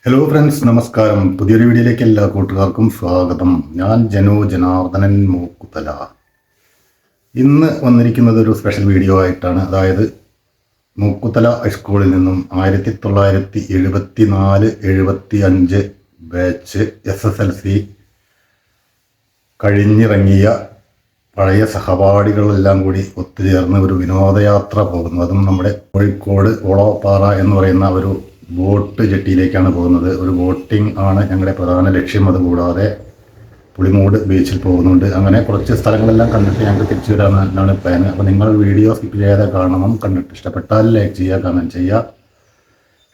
Hello friends, നമസ്കാരം. പുതിയൊരു വീഡിയോയിലേക്ക് എല്ലാ കൂട്ടുകാർക്കും സ്വാഗതം. ഞാൻ ജനാർദ്ദനൻ മൂക്കുത്തല. ഇന്ന് വന്നിരിക്കുന്നത് ഒരു സ്പെഷ്യൽ വീഡിയോ ആയിട്ടാണ്. അതായത് മൂക്കുത്തല ഹൈസ്കൂളിൽ നിന്നും 1974-75 ബാച്ച് SSLC കഴിഞ്ഞിറങ്ങിയ പഴയ സഹപാഠികളെല്ലാം കൂടി ഒത്തുചേർന്ന് ഒരു വിനോദയാത്ര പോകുന്നു. അതും നമ്മുടെ കോഴിക്കോട് ഓളോപ്പാറ എന്ന് പറയുന്ന ഒരു ബോട്ട് ജെട്ടിയിലേക്കാണ് പോകുന്നത്. ഒരു ബോട്ടിംഗ് ആണ് ഞങ്ങളുടെ പ്രധാന ലക്ഷ്യം. അതുകൂടാതെ പുളിമൂട് ബീച്ചിൽ പോകുന്നുണ്ട്. അങ്ങനെ കുറച്ച് സ്ഥലങ്ങളെല്ലാം കണ്ടിട്ട് ഞങ്ങൾക്ക് തിരിച്ചു വരാമെന്നാണ് പ്ലാൻ. അപ്പോൾ നിങ്ങൾ വീഡിയോ സ്കിപ്പ് ചെയ്യാതെ കാണണം. കണ്ടിട്ട് ഇഷ്ടപ്പെട്ടാൽ ലൈക്ക് ചെയ്യുക, കമൻറ്റ് ചെയ്യുക,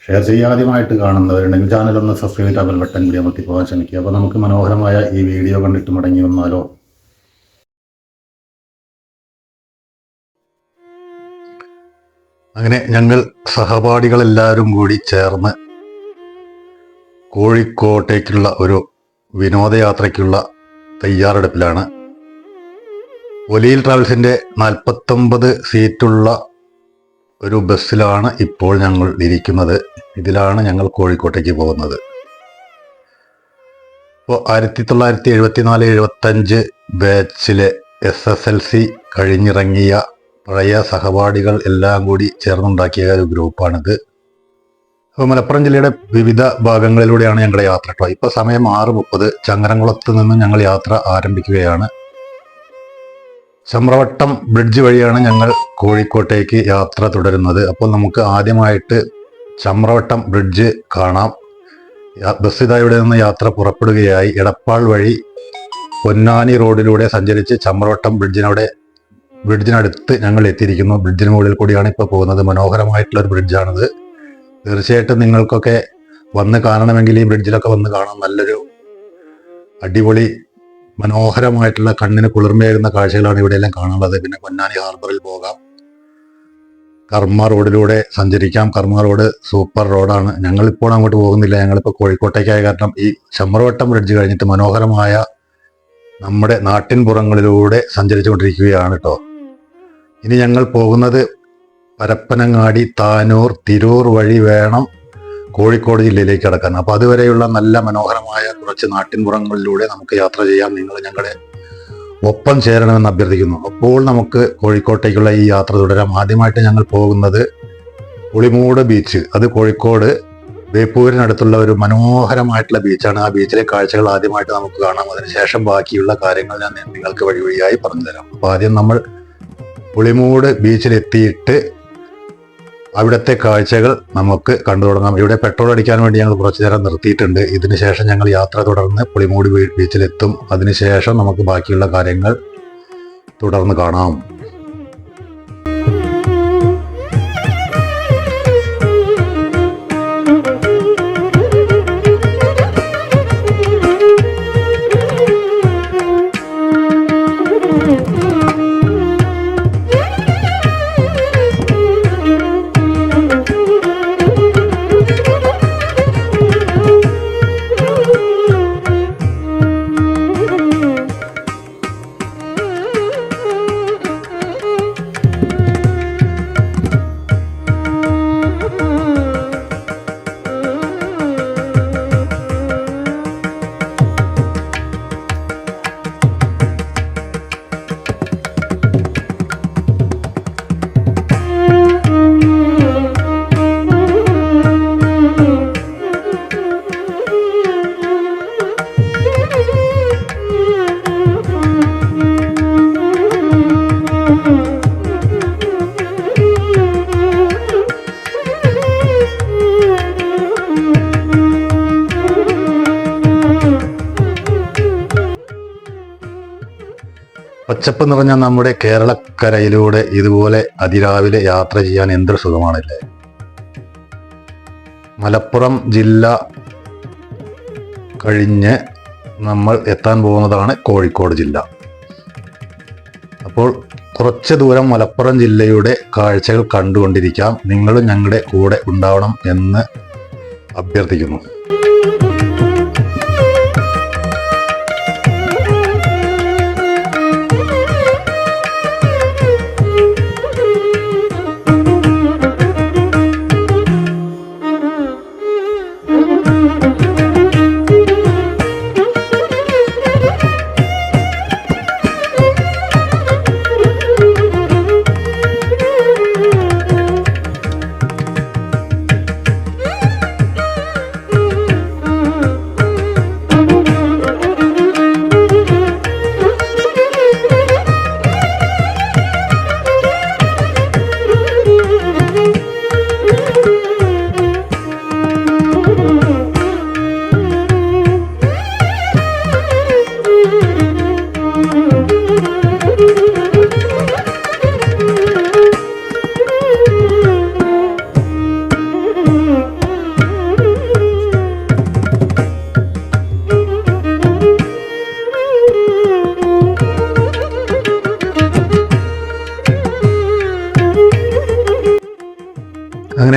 ഷെയർ ചെയ്യുക. ആദ്യമായിട്ട് കാണുന്നവരുണ്ടെങ്കിൽ ചാനലൊന്ന് സബ്സ്ക്രൈബ് ചെയ്ത് ബെൽ ബട്ടൺ കൂടി അമർത്തി പോകാൻ ശ്രമിക്കുക. അപ്പോൾ നമുക്ക് മനോഹരമായ ഈ വീഡിയോ കണ്ടിട്ട് മടങ്ങി വന്നാലോ. അങ്ങനെ ഞങ്ങൾ സഹപാഠികളെല്ലാവരും കൂടി ചേർന്ന് കോഴിക്കോട്ടേക്കുള്ള ഒരു വിനോദയാത്രയ്ക്കുള്ള തയ്യാറെടുപ്പിലാണ്. ഒലിയിൽ ട്രാവൽസിൻ്റെ 49 സീറ്റുള്ള ഒരു ബസ്സിലാണ് ഇപ്പോൾ ഞങ്ങൾ ഇരിക്കുന്നത്. ഇതിലാണ് ഞങ്ങൾ കോഴിക്കോട്ടേക്ക് പോകുന്നത്. ഇപ്പോൾ 1974-75 ബാച്ചിലെ SSLC കഴിഞ്ഞിറങ്ങിയ പഴയ സഹപാഠികൾ എല്ലാം കൂടി ചേർന്നുണ്ടാക്കിയ ഒരു ഗ്രൂപ്പാണിത്. അപ്പോൾ മലപ്പുറം ജില്ലയുടെ വിവിധ ഭാഗങ്ങളിലൂടെയാണ് ഞങ്ങളുടെ യാത്ര കേട്ടോ. ഇപ്പോൾ സമയം 6:30. ചങ്ങരംകുളത്ത് നിന്നും ഞങ്ങൾ യാത്ര ആരംഭിക്കുകയാണ്. ചമ്രവട്ടം ബ്രിഡ്ജ് വഴിയാണ് ഞങ്ങൾ കോഴിക്കോട്ടേക്ക് യാത്ര തുടരുന്നത്. അപ്പോൾ നമുക്ക് ആദ്യമായിട്ട് ചമ്രവട്ടം ബ്രിഡ്ജ് കാണാം. ബസ് ഇതാ ഇവിടെ നിന്ന് യാത്ര പുറപ്പെടുകയായി. എടപ്പാൾ വഴി പൊന്നാനി റോഡിലൂടെ സഞ്ചരിച്ച് ചമ്രവട്ടം ബ്രിഡ്ജിനടുത്ത് ഞങ്ങൾ എത്തിയിരിക്കുന്നു. ബ്രിഡ്ജിന് മുകളിൽ കൂടിയാണ് ഇപ്പോൾ പോകുന്നത്. മനോഹരമായിട്ടുള്ളൊരു ബ്രിഡ്ജാണിത്. തീർച്ചയായിട്ടും നിങ്ങൾക്കൊക്കെ വന്ന് കാണണമെങ്കിൽ ഈ ബ്രിഡ്ജിലൊക്കെ വന്ന് കാണാം. നല്ലൊരു അടിപൊളി മനോഹരമായിട്ടുള്ള കണ്ണിന് കുളിർമയേകുന്ന കാഴ്ചകളാണ് ഇവിടെയെല്ലാം കാണാനുള്ളത്. പിന്നെ പൊന്നാനി ഹാർബറിൽ പോകാം. കർമ്മ റോഡിലൂടെ സഞ്ചരിക്കാം. കർമ്മ റോഡ് സൂപ്പർ റോഡാണ്. ഞങ്ങളിപ്പോൾ അങ്ങോട്ട് പോകുന്നില്ല. ഞങ്ങളിപ്പോൾ കോഴിക്കോട്ടേക്കായ കാരണം ഈ ചമ്രവട്ടം ബ്രിഡ്ജ് കഴിഞ്ഞിട്ട് മനോഹരമായ നമ്മുടെ നാട്ടിൻപുറങ്ങളിലൂടെ സഞ്ചരിച്ചു കൊണ്ടിരിക്കുകയാണ് കേട്ടോ. ഇനി ഞങ്ങൾ പോകുന്നത് പരപ്പനങ്ങാടി, താനൂർ, തിരൂർ വഴി വേണം കോഴിക്കോട് ജില്ലയിലേക്ക് കടക്കാൻ. അപ്പോൾ അതുവരെയുള്ള നല്ല മനോഹരമായ കുറച്ച് നാട്ടിൻപുറങ്ങളിലൂടെ നമുക്ക് യാത്ര ചെയ്യാം. നിങ്ങൾ ഞങ്ങളുടെ ഒപ്പം ചേരണമെന്ന് അഭ്യർത്ഥിക്കുന്നു. അപ്പോൾ നമുക്ക് കോഴിക്കോട്ടേക്കുള്ള ഈ യാത്ര തുടരാം. ആദ്യമായിട്ട് ഞങ്ങൾ പോകുന്നത് പുളിമൂട് ബീച്ച്. അത് കോഴിക്കോട് ബേപ്പൂരിനടുത്തുള്ള ഒരു മനോഹരമായിട്ടുള്ള ബീച്ചാണ്. ആ ബീച്ചിലെ കാഴ്ചകൾ ആദ്യമായിട്ട് നമുക്ക് കാണാം. അതിനുശേഷം ബാക്കിയുള്ള കാര്യങ്ങൾ ഞാൻ നിങ്ങൾക്ക് വഴിയായി പറഞ്ഞു തരാം. അപ്പോൾ ആദ്യം നമ്മൾ പുളിമൂട് ബീച്ചിലെത്തിയിട്ട് അവിടുത്തെ കാഴ്ചകൾ നമുക്ക് കണ്ടു തുടങ്ങാം. ഇവിടെ പെട്രോൾ അടിക്കാൻ വേണ്ടി ഞങ്ങൾ കുറച്ചു നേരം നിർത്തിയിട്ടുണ്ട്. ഇതിനുശേഷം ഞങ്ങൾ യാത്ര തുടർന്ന് പുളിമൂട് ബീച്ചിലെത്തും. അതിനുശേഷം നമുക്ക് ബാക്കിയുള്ള കാര്യങ്ങൾ തുടർന്ന് കാണാം. പച്ചപ്പ് നിറഞ്ഞ നമ്മുടെ കേരളക്കരയിലൂടെ ഇതുപോലെ അതിരാവിലെ യാത്ര ചെയ്യാൻ എന്തൊരു സുഖമാണല്ലേ. മലപ്പുറം ജില്ല കഴിഞ്ഞ് നമ്മൾ എത്താൻ പോകുന്നതാണ് കോഴിക്കോട് ജില്ല. അപ്പോൾ കുറച്ച് ദൂരം മലപ്പുറം ജില്ലയുടെ കാഴ്ചകൾ കണ്ടുകൊണ്ടിരിക്കാം. നിങ്ങളും ഞങ്ങളുടെ കൂടെ ഉണ്ടാവണം എന്ന് അഭ്യർത്ഥിക്കുന്നു. Thank you.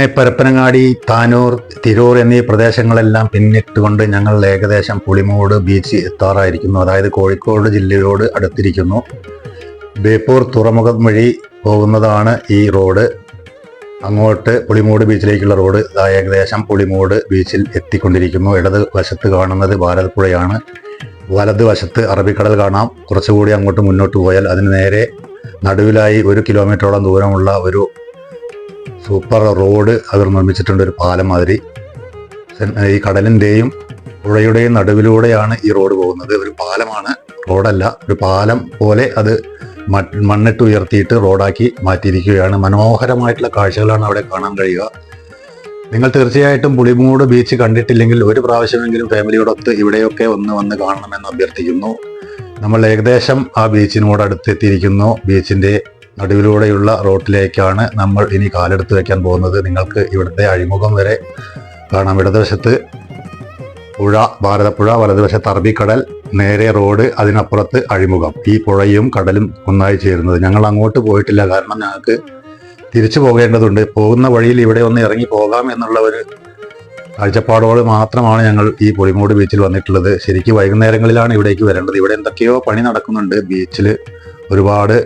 അങ്ങനെ പരപ്പനങ്ങാടി, താനൂർ, തിരൂർ എന്നീ പ്രദേശങ്ങളെല്ലാം പിന്നിട്ടുകൊണ്ട് ഞങ്ങൾ ഏകദേശം പുളിമൂട് ബീച്ച് എത്താറായിരിക്കുന്നു. അതായത് കോഴിക്കോട് ജില്ലയോട് അടുത്തിരിക്കുന്നു. ബേപ്പൂർ തുറമുഖം വഴി പോകുന്നതാണ് ഈ റോഡ്. അങ്ങോട്ട് പുളിമൂട് ബീച്ചിലേക്കുള്ള റോഡ് ഏകദേശം പുളിമൂട് ബീച്ചിൽ എത്തിക്കൊണ്ടിരിക്കുന്നു. ഇടത് വശത്ത് കാണുന്നത് ഭാരതപ്പുഴയാണ്. വലതുവശത്ത് അറബിക്കടൽ കാണാം. കുറച്ചുകൂടി അങ്ങോട്ട് മുന്നോട്ട് പോയാൽ അതിന് നേരെ നടുവിലായി 1 കിലോമീറ്ററോളം ദൂരമുള്ള ഒരു സൂപ്പർ റോഡ് അവർ നിർമ്മിച്ചിട്ടുണ്ട്. ഒരു പാലം മാതിരി. ഈ കടലിൻ്റെയും പുഴയുടെയും നടുവിലൂടെയാണ് ഈ റോഡ് പോകുന്നത്. ഒരു പാലമാണ്, റോഡല്ല. ഒരു പാലം പോലെ അത് മണ്ണിട്ട് ഉയർത്തിയിട്ട് റോഡാക്കി മാറ്റിയിരിക്കുകയാണ്. മനോഹരമായിട്ടുള്ള കാഴ്ചകളാണ് അവിടെ കാണാൻ കഴിയുക. നിങ്ങൾ തീർച്ചയായിട്ടും പുളിമൂട് ബീച്ച് കണ്ടിട്ടില്ലെങ്കിൽ ഒരു പ്രാവശ്യമെങ്കിലും ഫാമിലിയോടൊത്ത് ഇവിടെയൊക്കെ വന്ന് കാണണമെന്ന് അഭ്യർത്ഥിക്കുന്നു. നമ്മൾ ഏകദേശം ആ ബീച്ചിനോട് അടുത്തെത്തിയിരിക്കുന്നു. ബീച്ചിന്റെ നടുവിലൂടെയുള്ള റോഡിലേക്കാണ് നമ്മൾ ഇനി കാലെടുത്ത് വയ്ക്കാൻ പോകുന്നത്. നിങ്ങൾക്ക് ഇവിടുത്തെ അഴിമുഖം വരെ കാണാം. ഇടതുവശത്ത് പുഴ, ഭാരതപ്പുഴ, വലതുവശത്ത് അറബിക്കടൽ, നേരെ റോഡ്, അതിനപ്പുറത്ത് അഴിമുഖം. ഈ പുഴയും കടലും ഒന്നായി ചേരുന്നത്. ഞങ്ങൾ അങ്ങോട്ട് പോയിട്ടില്ല, കാരണം ഞങ്ങൾക്ക് തിരിച്ചു പോകേണ്ടതുണ്ട്. പോകുന്ന വഴിയിൽ ഇവിടെ ഒന്ന് ഇറങ്ങി പോകാം എന്നുള്ള ഒരു കാഴ്ചപ്പാടോട് മാത്രമാണ് ഞങ്ങൾ ഈ പുളിമൂട് ബീച്ചിൽ വന്നിട്ടുള്ളത്. ശരിക്കും വൈകുന്നേരങ്ങളിലാണ് ഇവിടേക്ക് വരേണ്ടത്. ഇവിടെ എന്തൊക്കെയോ പണി നടക്കുന്നുണ്ട്. ബീച്ചിൽ ഒരുപാട്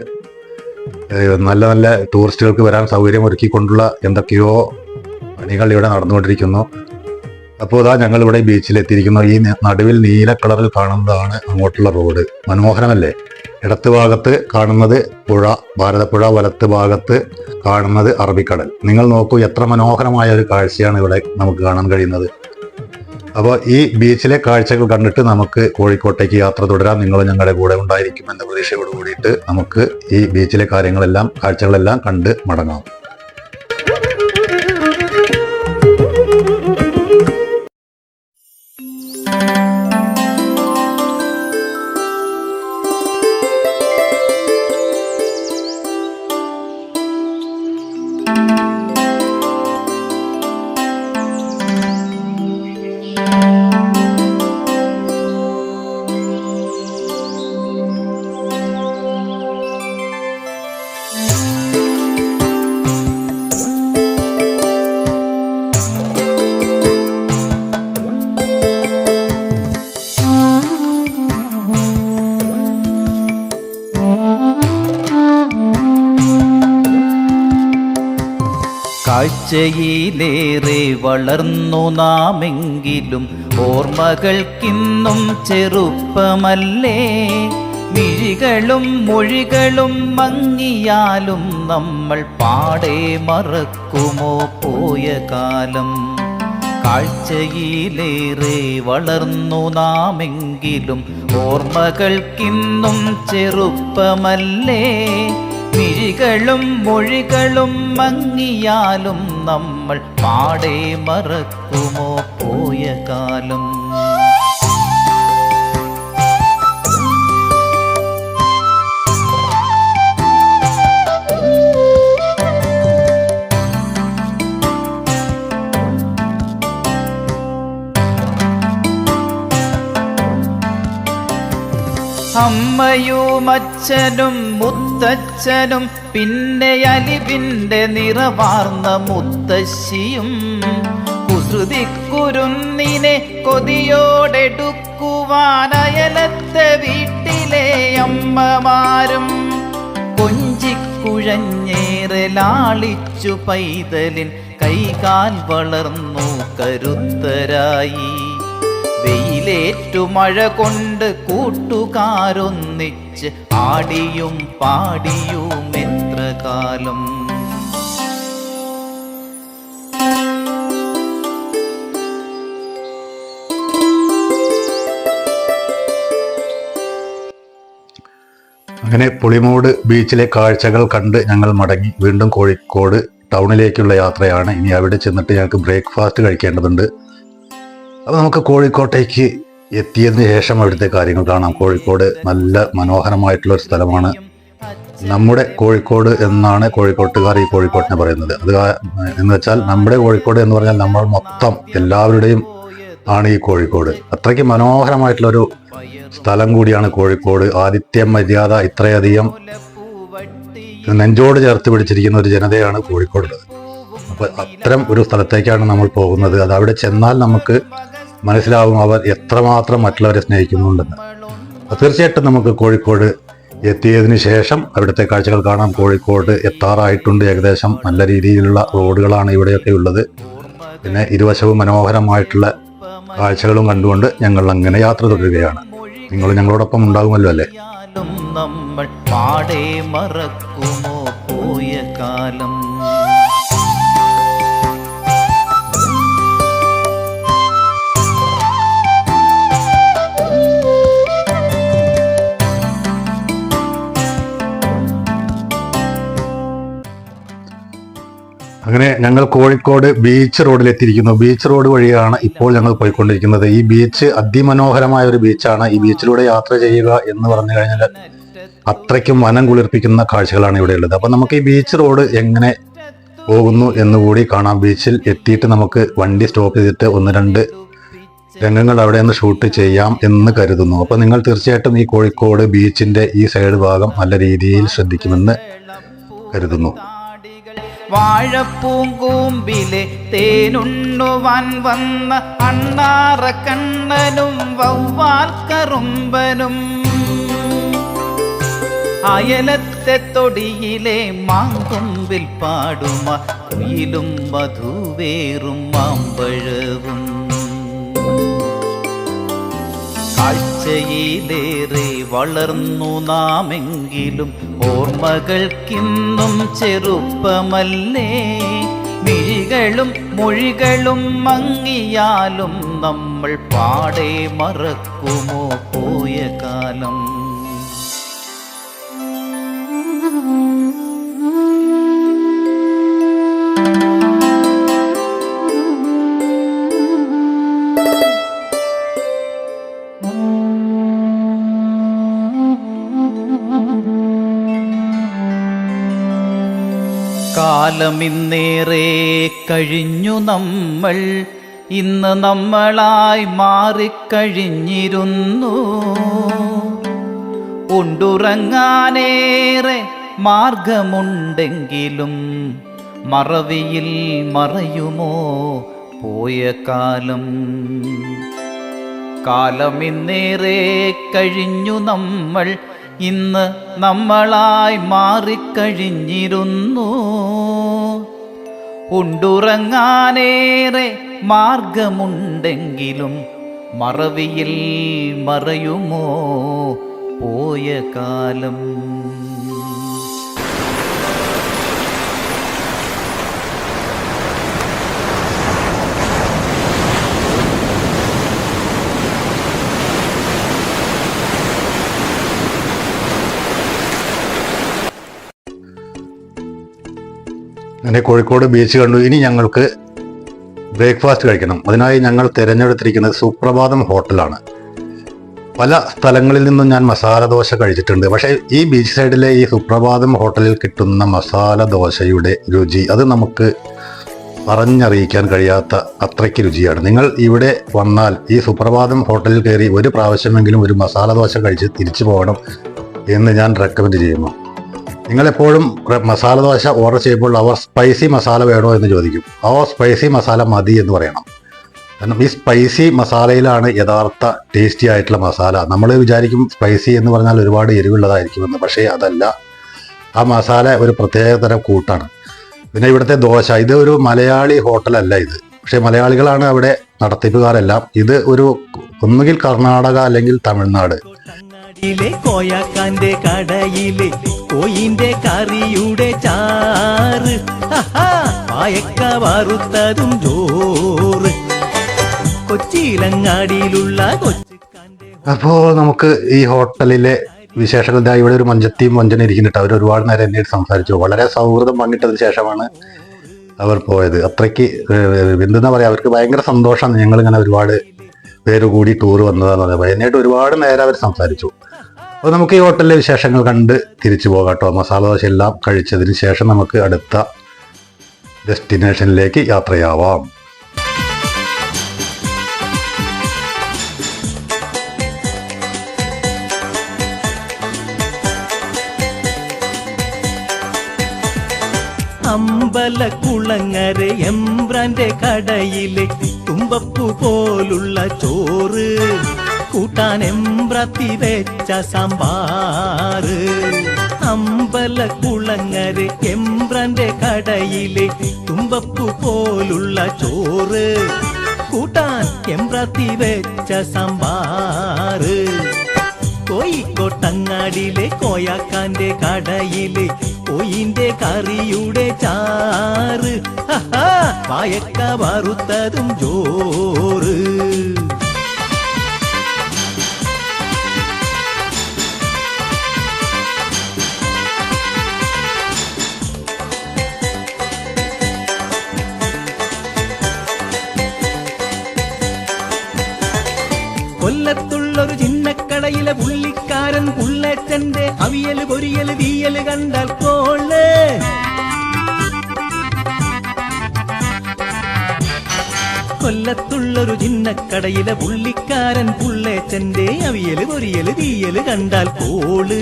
നല്ല നല്ല ടൂറിസ്റ്റുകൾക്ക് വരാൻ സൗകര്യം ഒരുക്കിക്കൊണ്ടുള്ള എന്തൊക്കെയോ പണികൾ ഇവിടെ നടന്നുകൊണ്ടിരിക്കുന്നു. അപ്പോൾ ഇതാ ഞങ്ങൾ ഇവിടെ ബീച്ചിൽ എത്തിയിരിക്കുന്നു. ഈ നടുവിൽ നീല കളറിൽ കാണുന്നതാണ് അങ്ങോട്ടുള്ള റോഡ്. മനോഹരമല്ലേ? ഇടത്ത് ഭാഗത്ത് കാണുന്നത് പുഴ, ഭാരതപ്പുഴ, വലത്ത് ഭാഗത്ത് കാണുന്നത് അറബിക്കടൽ. നിങ്ങൾ നോക്കൂ, എത്ര മനോഹരമായ ഒരു കാഴ്ചയാണ് ഇവിടെ നമുക്ക് കാണാൻ കഴിയുന്നത്. അപ്പോൾ ഈ ബീച്ചിലെ കാഴ്ചകൾ കണ്ടിട്ട് നമുക്ക് കോഴിക്കോട്ടേക്ക് യാത്ര തുടരാം. നിങ്ങൾ ഞങ്ങളുടെ കൂടെ ഉണ്ടായിരിക്കുമെന്ന പ്രതീക്ഷയോട് കൂടിയിട്ട് നമുക്ക് ഈ ബീച്ചിലെ കാഴ്ചകളെല്ലാം കണ്ട് മടങ്ങാം. കാഴ്ചയിലേറെ വളർന്നു നാമെങ്കിലും ഓർമ്മകൾക്കിന്നും ചെറുപ്പമല്ലേ. മിഴികളും മൊഴികളും മങ്ങിയാലും നമ്മൾ പാടെ മറക്കുമോ പോയ കാലം. കാഴ്ചയിലേറെ വളർന്നു നാമെങ്കിലും ഓർമ്മകൾക്കിന്നും ചെറുപ്പമല്ലേ. മിഴികളും മൊഴികളും മങ്ങിയാലും നമ്മൾ പാടെ മറക്കുമോ പോയ കാലം. അമ്മയും അച്ഛനും മുത്തച്ഛനും പിന്നെ അലിവിന്റെ നിറവാർന്ന മുത്തശ്ശിയും കുസൃതിക്കുരുന്നിനെ കൊതിയോടെടുക്കുവാൻ അയലത്തെ വീട്ടിലെ അമ്മമാരും കൊഞ്ചിക്കുഴഞ്ഞേറെ ലാളിച്ചു പൈതലിൻ കൈകാൽ വളർന്നു കരുത്തരായി. വെയിലേറ്റു മഴ കൊണ്ട് കൂട്ടുകാരൊന്നിച്ച് ആടിയും പാടിയും എത്ര കാലം. അങ്ങനെ പുളിമൂട് ബീച്ചിലെ കാഴ്ചകൾ കണ്ട് ഞങ്ങൾ മടങ്ങി. വീണ്ടും കോഴിക്കോട് ടൗണിലേക്കുള്ള യാത്രയാണ്. ഇനി അവിടെ ചെന്നിട്ട് ഞങ്ങൾക്ക് ബ്രേക്ക്ഫാസ്റ്റ് കഴിക്കേണ്ടതുണ്ട്. അപ്പോൾ നമുക്ക് കോഴിക്കോട്ടേക്ക് എത്തിയതിന് ശേഷം അവിടുത്തെ കാര്യങ്ങൾ കാണാം. കോഴിക്കോട് നല്ല മനോഹരമായിട്ടുള്ള ഒരു സ്ഥലമാണ്. നമ്മുടെ കോഴിക്കോട് എന്നാണ് കോഴിക്കോട്ടുകാർ ഈ കോഴിക്കോട്ടിനെ പറയുന്നത്. അത് എന്ന് വെച്ചാൽ നമ്മുടെ കോഴിക്കോട് എന്ന് പറഞ്ഞാൽ നമ്മൾ മൊത്തം എല്ലാവരുടെയും ആണ് ഈ കോഴിക്കോട്. അത്രയ്ക്ക് മനോഹരമായിട്ടുള്ളൊരു സ്ഥലം കൂടിയാണ് കോഴിക്കോട്. ആതിഥ്യ മര്യാദ ഇത്രയധികം നെഞ്ചോട് ചേർത്ത് പിടിച്ചിരിക്കുന്ന ഒരു ജനതയാണ് കോഴിക്കോടുള്ളത്. അപ്പൊ അത്തരം ഒരു സ്ഥലത്തേക്കാണ് നമ്മൾ പോകുന്നത്. അത് അവിടെ ചെന്നാൽ നമുക്ക് മനസ്സിലാവും അവർ എത്രമാത്രം മറ്റുള്ളവരെ സ്നേഹിക്കുന്നുണ്ടെന്ന്. അപ്പൊ തീർച്ചയായിട്ടും നമുക്ക് കോഴിക്കോട് എത്തിയതിനു ശേഷം അവിടുത്തെ കാഴ്ചകൾ കാണാം. കോഴിക്കോട് എത്താറായിട്ടുണ്ട്. ഏകദേശം നല്ല രീതിയിലുള്ള റോഡുകളാണ് ഇവിടെയൊക്കെ ഉള്ളത്. പിന്നെ ഇരുവശവും മനോഹരമായിട്ടുള്ള കാഴ്ചകളും കണ്ടുകൊണ്ട് ഞങ്ങൾ അങ്ങനെ യാത്ര തുടരുകയാണ്. നിങ്ങൾ ഞങ്ങളോടൊപ്പം ഉണ്ടാകുമല്ലോ അല്ലേ? നമ്മൾ പാടെ മറക്കുമോ പോയ കാലം. അങ്ങനെ ഞങ്ങൾ കോഴിക്കോട് ബീച്ച് റോഡിൽ എത്തിയിരിക്കുന്നു. ബീച്ച് റോഡ് വഴിയാണ് ഇപ്പോൾ ഞങ്ങൾ പോയിക്കൊണ്ടിരിക്കുന്നത്. ഈ ബീച്ച് അതിമനോഹരമായ ഒരു ബീച്ചാണ്. ഈ ബീച്ചിലൂടെ യാത്ര ചെയ്യുക എന്ന് പറഞ്ഞു കഴിഞ്ഞാൽ അത്രയ്ക്കും മനം കുളിർപ്പിക്കുന്ന കാഴ്ചകളാണ് ഇവിടെ ഉള്ളത്. അപ്പൊ നമുക്ക് ഈ ബീച്ച് റോഡ് എങ്ങനെ പോകുന്നു എന്നുകൂടി കാണാം. ബീച്ചിൽ എത്തിയിട്ട് നമുക്ക് വണ്ടി സ്റ്റോപ്പ് ചെയ്തിട്ട് 1-2 രംഗങ്ങൾ അവിടെ നിന്ന് ഷൂട്ട് ചെയ്യാം എന്ന് കരുതുന്നു. അപ്പൊ നിങ്ങൾ തീർച്ചയായിട്ടും ഈ കോഴിക്കോട് ബീച്ചിന്റെ ഈ സൈഡ് ഭാഗം നല്ല രീതിയിൽ ശ്രദ്ധിക്കുമെന്ന് കരുതുന്നു. വാഴപ്പൂങ്കൂമ്പിലെ തേനുണ്ണുവാൻ വന്ന അണ്ണാറ കണ്ണനും വവ്വാൽ കറുമ്പനും, അയലത്തെ തൊടിയിലെ മാങ്കൊമ്പിൽ പാടുമ കുയിലും മധുവേറും മാമ്പഴവും, കാഴ്ചയിലേറെ വളർന്നു നാമെങ്കിലും ഓർമ്മകൾക്കിന്നും ചെറുപ്പമല്ലേ. മിഴികളും മൊഴികളും മങ്ങിയാലും നമ്മൾ പാടെ മറക്കുമോ പോയ കാലം. കാലമിന്നേറെ കഴിഞ്ഞു നമ്മൾ, ഇന്ന് നമ്മളായി മാറിക്കഴിഞ്ഞിരുന്നു. ഉണ്ടുറങ്ങാനേറെ മാർഗമുണ്ടെങ്കിലും മറവിയിൽ മറയുമോ പോയ കാലം. കാലമിന്നേറെ കഴിഞ്ഞു നമ്മൾ, ഇന്ന് നമ്മളായി മാറിക്കഴിഞ്ഞിരുന്നു. ഉണ്ടുറങ്ങാനേറെ മാർഗമുണ്ടെങ്കിലും മറവിയിൽ മറയുമോ പോയ കാലം. അങ്ങനെ കോഴിക്കോട് ബീച്ച് കണ്ടു. ഇനി ഞങ്ങൾക്ക് ബ്രേക്ക്ഫാസ്റ്റ് കഴിക്കണം. അതിനായി ഞങ്ങൾ തിരഞ്ഞെടുത്തിരിക്കുന്നത് സുപ്രഭാതം ഹോട്ടലാണ്. പല സ്ഥലങ്ങളിൽ നിന്നും ഞാൻ മസാല ദോശ കഴിച്ചിട്ടുണ്ട്. പക്ഷേ ഈ ബീച്ച് സൈഡിലെ ഈ സുപ്രഭാതം ഹോട്ടലിൽ കിട്ടുന്ന മസാല ദോശയുടെ രുചി അത് നമുക്ക് പറഞ്ഞറിയിക്കാൻ കഴിയാത്ത അത്രയ്ക്ക് രുചിയാണ്. നിങ്ങൾ ഇവിടെ വന്നാൽ ഈ സുപ്രഭാതം ഹോട്ടലിൽ കയറി ഒരു പ്രാവശ്യമെങ്കിലും ഒരു മസാല ദോശ കഴിച്ച് തിരിച്ചു പോകണം എന്ന് ഞാൻ റെക്കമെൻഡ് ചെയ്യുന്നു. നിങ്ങളെപ്പോഴും മസാല ദോശ ഓർഡർ ചെയ്യുമ്പോൾ അവർ സ്പൈസി മസാല വേണോ എന്ന് ചോദിക്കും. സ്പൈസി മസാല മതി എന്ന് പറയണം. കാരണം ഈ സ്പൈസി മസാലയിലാണ് യഥാർത്ഥ ടേസ്റ്റി ആയിട്ടുള്ള മസാല. നമ്മൾ വിചാരിക്കും സ്പൈസി എന്ന് പറഞ്ഞാൽ ഒരുപാട് എരിവുള്ളതായിരിക്കുമെന്ന്. പക്ഷേ അതല്ല. ആ മസാല ഒരു പ്രത്യേകതരം കൂട്ടാണ്. പിന്നെ ഇവിടുത്തെ ദോശ, ഇത് ഒരു മലയാളി ഹോട്ടലല്ല ഇത്. പക്ഷേ മലയാളികളാണ് അവിടെ നടത്തിപ്പുകാരെല്ലാം. ഇത് ഒരു ഒന്നുകിൽ കർണാടക അല്ലെങ്കിൽ തമിഴ്നാട്. കോയാക്കാന്റെ കടയിലെ കോയിന്റെ കറിയുടെ ചാറ്, പായക്ക വറുത്തതും ചോറ്, കൊച്ചിയിലങ്ങാടിയിലുള്ള അപ്പോ നമുക്ക് ഈ ഹോട്ടലിലെ വിശേഷങ്ങൾ ഇവിടെ ഒരു മഞ്ചത്തിയും മഞ്ചനും ഇരിക്കുന്നുണ്ട്. അവർ ഒരുപാട് നേരം എന്നോട് സംസാരിച്ചു. വളരെ സൗഹൃദം പങ്കിട്ടതിന് ശേഷമാണ് അവർ പോയത്. അത്രയ്ക്ക് എന്തെന്നാ പറയാ, അവർക്ക് ഭയങ്കര സന്തോഷമാണ് ഞങ്ങളിങ്ങനെ ഒരുപാട് പേര് കൂടി ടൂർ വന്നതാന്ന് പറയുമ്പോൾ. എന്നിട്ട് ഒരുപാട് നേരം അവർ സംസാരിച്ചു. അപ്പോൾ നമുക്ക് ഈ ഹോട്ടലിലെ വിശേഷങ്ങൾ കണ്ട് തിരിച്ചു പോകാം കേട്ടോ. മസാല ദോശ എല്ലാം കഴിച്ചതിന് ശേഷം നമുക്ക് അടുത്ത ഡെസ്റ്റിനേഷനിലേക്ക് യാത്രയാവാം. അമ്പ അമ്പലക്കുളങ്ങര എംബ്രാന്റെ കടയിലെ തുമ്പപ്പൂ പോലുള്ള ചോറ് കൂട്ടാൻ എംബ്രത്തി വെച്ച സാമ്പാറ്. അമ്പലക്കുളങ്ങര എംബ്രാന്റെ കടയിലെ തുമ്പപ്പൂ പോലുള്ള ചോറ് കൂട്ടാൻ എംബ്രത്തി വെച്ച സാമ്പാറ്. കോഴിക്കോട്ടങ്ങാടിയിലെ കോയാക്കാന്റെ കടയിലെ കോയിന്റെ കറിയുടെ ചാറ്. വായക്ക വറുത്തതും ചോറ്. കൊല്ലത്തുള്ളൊരു ചിന്നക്കടയിലെ പുള്ളിക്കാരൻ പുള്ളേച്ചന്റെ അവിയല് പൊരിയല് തീയല് കണ്ടാൽ കോള്. കൊല്ലത്തുള്ളൊരു ചിന്നക്കടയിലെ പുള്ളിക്കാരൻ പുള്ളേച്ചന്റെ അവിയല് പൊരിയല് തീയല് കണ്ടാൽ കോള്.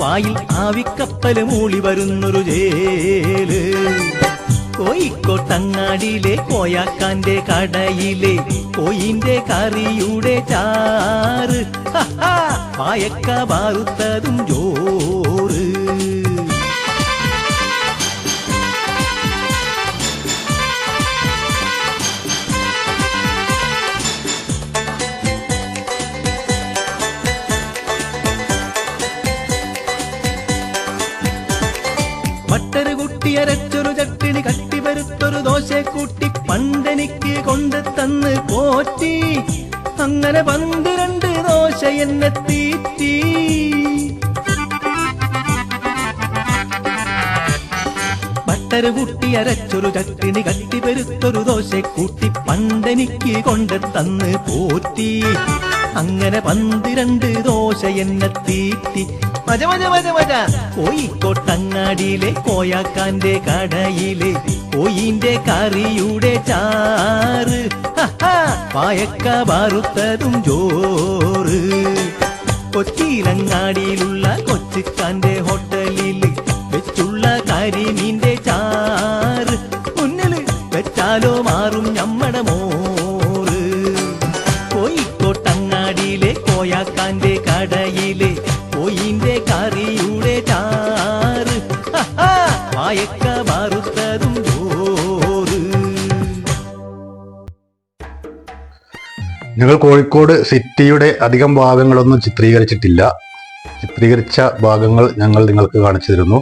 വായിൽ ആവിക്കപ്പല് മൂളി വരുന്നൊരു ജേല്. കോഴിക്കോട്ടങ്ങാടിയിലെ കോയാക്കാന്റെ കടയിലെ കോയിന്റെ കറിയുടെ ചാറ്. വായക്ക വറുത്തതും ചോറ്. മട്ടര് കുട്ടിയരച്ചൊരു ചട്ടിണി കട്ടിവരുത്തൊരു ദോശ കൂട്ടി പണ്ടെനിക്ക് കൊണ്ട് തന്ന് പോറ്റി. അങ്ങനെ 12 ദോശ എന്നെ തീറ്റി. മട്ടര് കുട്ടിയരച്ചൊരു ചട്ടിണി കട്ടിവരുത്തൊരു ദോശ കൂട്ടി പണ്ടെനിക്ക് കൊണ്ട് തന്ന് പോറ്റി. അങ്ങനെ 12 ദോശ എന്നെ തീറ്റി. മജ മജ മജ മജ. കോഴിക്കോട്ടങ്ങാടിയിലെ കോയാക്കാന്റെ കടയിലെ കോയിന്റെ കറിയുടെ ചാറ്. വായക്ക വറുത്തതും ചോറ്. കൊച്ചിയിലങ്ങാടിയിലുള്ള കൊച്ചിക്കാന്റെ ഹോട്ടലിൽ വെച്ചുള്ള കരിമീന്റെ ചാറ്. മുന്നില് വെച്ചാലോ മാറും ഞമ്മടെ മോറ്. കോഴിക്കോട്ടങ്ങാടിയിലെ കോയാക്കാന്റെ കടയിലെ കോയിന്റെ കറിയുടെ ചാറ്. വായക്ക വറുത്തതും ചോറ്. ഞങ്ങൾ കോഴിക്കോട് സിറ്റിയുടെ അധികം ഭാഗങ്ങളൊന്നും ചിത്രീകരിച്ചിട്ടില്ല. ചിത്രീകരിച്ച ഭാഗങ്ങൾ ഞങ്ങൾ നിങ്ങൾക്ക് കാണിച്ചു തരുന്നു.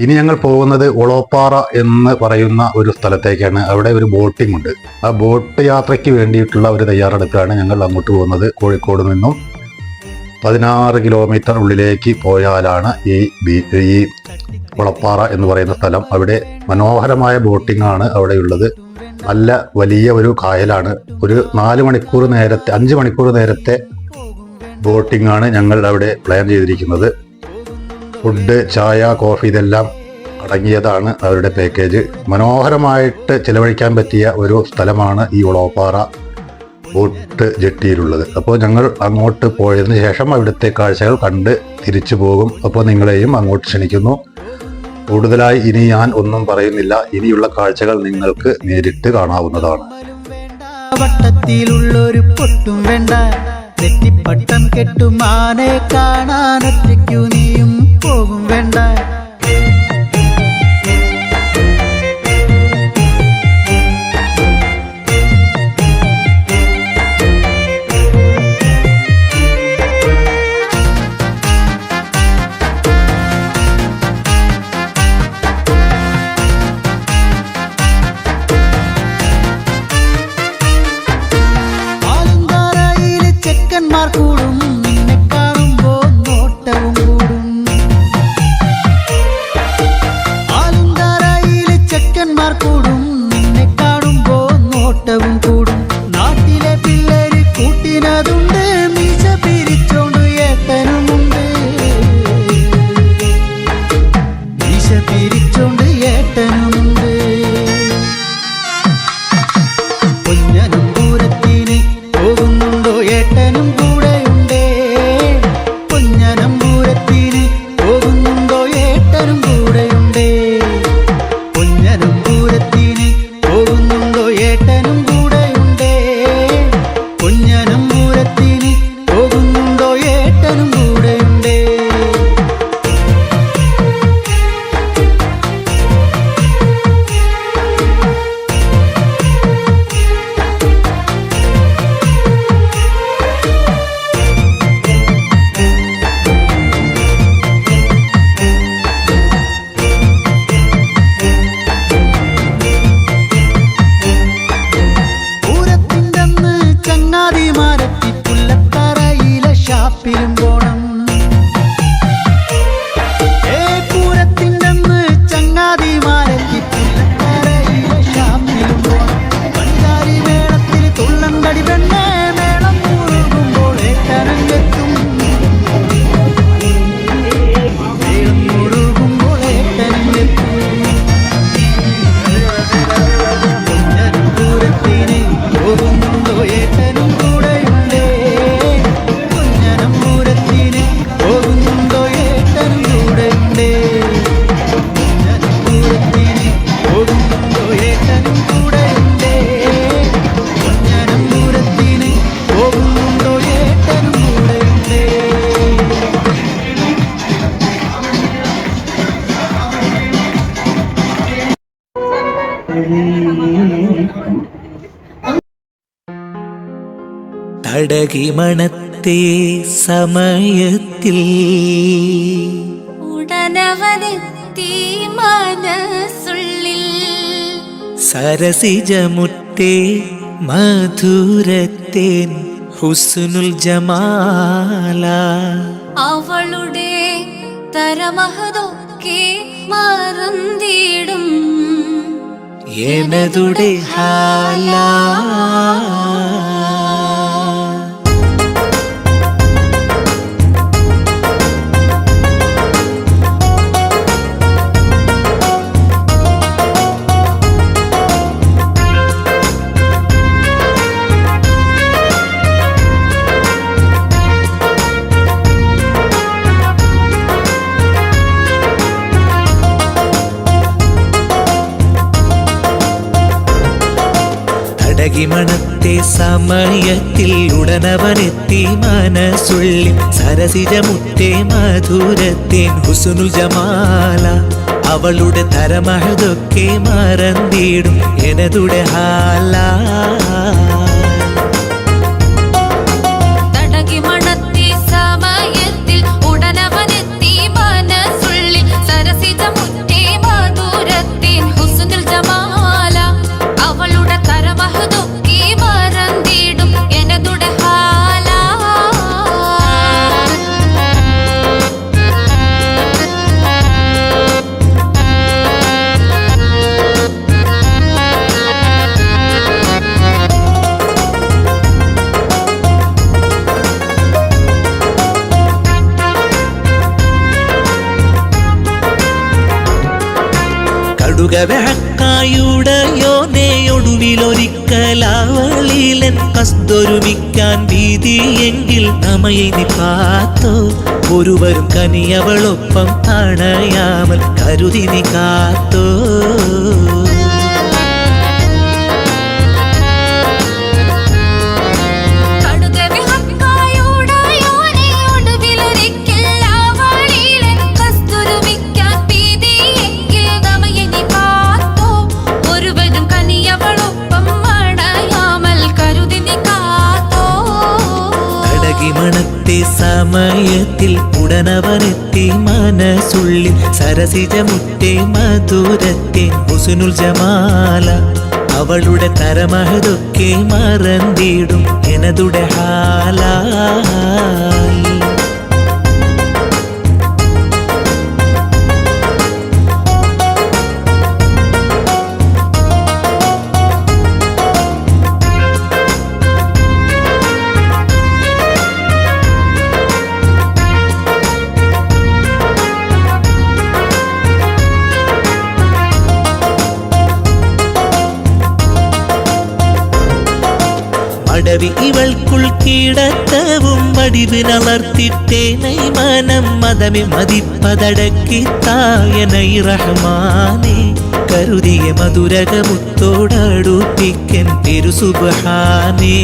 ഇനി ഞങ്ങൾ പോകുന്നത് ഒളോപ്പാറ എന്ന് പറയുന്ന ഒരു സ്ഥലത്തേക്കാണ്. അവിടെ ഒരു ബോട്ടിംഗ് ഉണ്ട്. ആ ബോട്ട് യാത്രയ്ക്ക് വേണ്ടിയിട്ടുള്ള ഒരു തയ്യാറെടുപ്പിലാണ് ഞങ്ങൾ അങ്ങോട്ട് പോകുന്നത്. കോഴിക്കോട് നിന്നും 16 കിലോമീറ്റർ ഉള്ളിലേക്ക് പോയാലാണ് ഈ ഒളപ്പാറ എന്ന് പറയുന്ന സ്ഥലം. അവിടെ മനോഹരമായ ബോട്ടിംഗ് ആണ് അവിടെയുള്ളത്. നല്ല വലിയ ഒരു കായലാണ്. ഒരു 5 മണിക്കൂർ നേരത്തെ ബോട്ടിംഗ് ആണ് ഞങ്ങൾ അവിടെ പ്ലാൻ ചെയ്തിരിക്കുന്നത്. ഫുഡ്, ചായ, കോഫി ഇതെല്ലാം അടങ്ങിയതാണ് അവരുടെ പാക്കേജ്. മനോഹരമായിട്ട് ചിലവഴിക്കാൻ പറ്റിയ ഒരു സ്ഥലമാണ് ഈ ഒളോപ്പാറ ബോട്ട് ജെട്ടിയിലുള്ളത്. അപ്പോൾ ഞങ്ങൾ അങ്ങോട്ട് പോയതിന് ശേഷം അവിടുത്തെ കാഴ്ചകൾ കണ്ട് തിരിച്ചു പോകും. അപ്പോൾ നിങ്ങളെയും അങ്ങോട്ട് ക്ഷണിക്കുന്നു. കൂടുതലായി ഇനി ഞാൻ ഒന്നും പറയുന്നില്ല. ഇനിയുള്ള കാഴ്ചകൾ നിങ്ങൾക്ക് നേരിട്ട് കാണാവുന്നതാണ്. വട്ടത്തിലുള്ളൊരു പൊട്ടും വേണ്ട, നെറ്റിപ്പട്ടം കെട്ടും ആനെ കാണാൻ ഒറ്റയ്ക്കു നീയും പോകും വേണ്ട. ചെക്കന്മാർ കൂടും, നിന്നെ കാണുമ്പോ നോട്ടവും കൂടും. ആലുംതാരയിലെ ചെക്കന്മാർ കൂടും, നിന്നെ കാണുമ്പോ നോട്ടവും കൂടും. നാട്ടിലെ പിള്ളേര് കൂട്ടിനതുണ്ട്, മീശ പിരിച്ചോണ്ട് ഏട്ടനുമുണ്ട്. മീശ പിരിച്ചോണ്ട് ഏട്ടനുമുണ്ട്. പൊന്നനും പൂരത്തിന് പോകുന്നുണ്ടോ ഏട്ടനും കൂടെയുണ്ടേ. പൊന്നനമ്പൂരത്തിന് പോകുന്നുണ്ടോ ഏട്ടനും കൂടെയുണ്ടേ. തടകി മണത്തെ സമയത്തിൽ ഉടനവനെത്തി മനസ്സുള്ളിൽ സരസിജമുറ്റേ മധുരത്തേൻ ഹുസ്നുൽ ജമാല അവളുടെ തരമഹതൊക്കെ മറന്നിടും എനതുടെ ഹാല തടകിമണത്തെ സമയത്തിൽ ഉടനവനെത്തി മനസ്സുള്ളിൽ സരസിജമുറ്റേ മധുരത്തേൻ ഹുസ്നുൽ ജമാല അവളുടെ തരമഹതൊക്കെ മറന്നിടും എനതുടെ ഹാല തടകിമണത്തെ സമയത്തിൽ ഉടനവനെത്തി മനസ്സുള്ളിൽ സരസിജമുറ്റേ മധുരത്തിൻ ഹുസ്നുൽ ജമാല അവളുടെ തരമഹതൊക്കെ മറന്നിടും എനതുടെ ഹാല കടുകവഹക്കായുടയോനെയൊടുവിലൊരിക്കലാവളിലൻ കസ്തൊരുമിക്കാൻ ഭീതിയെങ്കിൽ നമ്മയെ നീ കാത്തോ ഒരുവരും കനിയവളൊപ്പം അണയാമൽ കരുതി നീ കാത്തോ മണത്തെ സമയത്തിൽ ഉടനവനെത്തി മനസ്സുള്ളിൽ സരസിജമുറ്റേ മധുരത്തെ ഹുസ്നുൽ ജമാല അവളുടെ തരമഹതൊക്കെ മറന്നിടും എനതുടെ ഹാല അടവി ഇവൾക്കുൾ കീടത്തവും വടിവിനളർത്തിട്ടേനൈ മനം മതമെ മതിപ്പതടക്കിത്തായനൈ റഹ്മാനേ കരുതിയ മധുരകമുത്തോടടുപ്പിക്കൻ തിരുസുബ്ഹാനേ